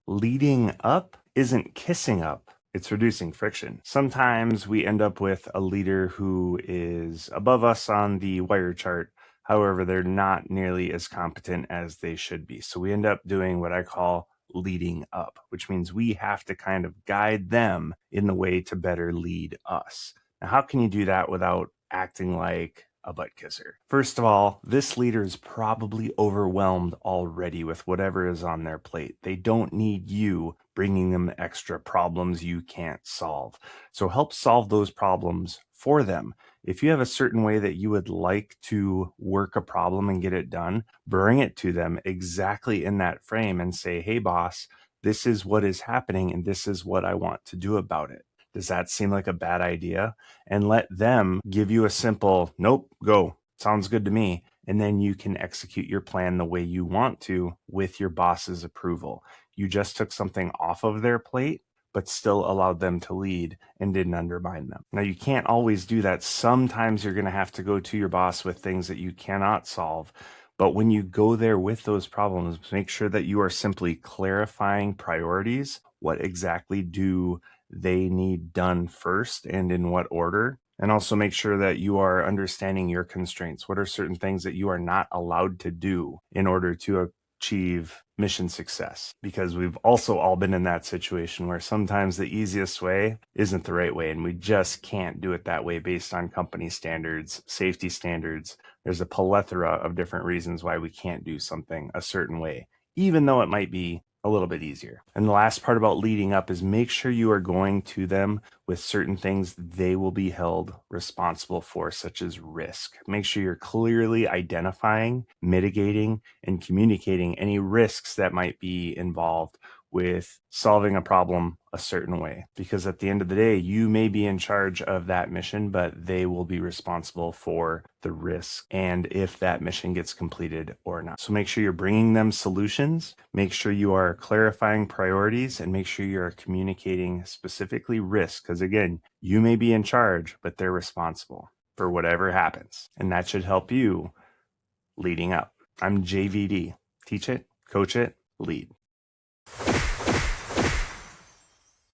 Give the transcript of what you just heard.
Leading up isn't kissing up. It's reducing friction. Sometimes we end up with a leader who is above us on the wire chart. However, they're not nearly as competent as they should be. So we end up doing what I call leading up, which means we have to kind of guide them in the way to better lead us. Now, how can you do that without acting like a butt kisser? First of all, this leader is probably overwhelmed already with whatever is on their plate. They don't need you bringing them extra problems you can't solve. So help solve those problems for them. If you have a certain way that you would like to work a problem and get it done, bring it to them exactly in that frame and say, hey, boss, this is what is happening and this is what I want to do about it. Does that seem like a bad idea? And let them give you a simple, nope, go. Sounds good to me. And then you can execute your plan the way you want to with your boss's approval. You just took something off of their plate, but still allowed them to lead and didn't undermine them. Now, you can't always do that. Sometimes you're going to have to go to your boss with things that you cannot solve. But when you go there with those problems, make sure that you are simply clarifying priorities. What exactly do they need done first and in what order? And also make sure that you are understanding your constraints. What are certain things that you are not allowed to do in order to achieve mission success? Because we've also all been in that situation where sometimes the easiest way isn't the right way, and we just can't do it that way based on company standards, safety standards. There's a plethora of different reasons why we can't do something a certain way, even though it might be a little bit easier. And the last part about leading up is make sure you are going to them with certain things they will be held responsible for, such as risk. Make sure you're clearly identifying, mitigating, and communicating any risks that might be involved with solving a problem a certain way. Because at the end of the day, you may be in charge of that mission, but they will be responsible for the risk and if that mission gets completed or not. So make sure you're bringing them solutions, make sure you are clarifying priorities, and make sure you are communicating specifically risk. Because again, you may be in charge, but they're responsible for whatever happens. And that should help you leading up. I'm JVD. Teach it, coach it, lead.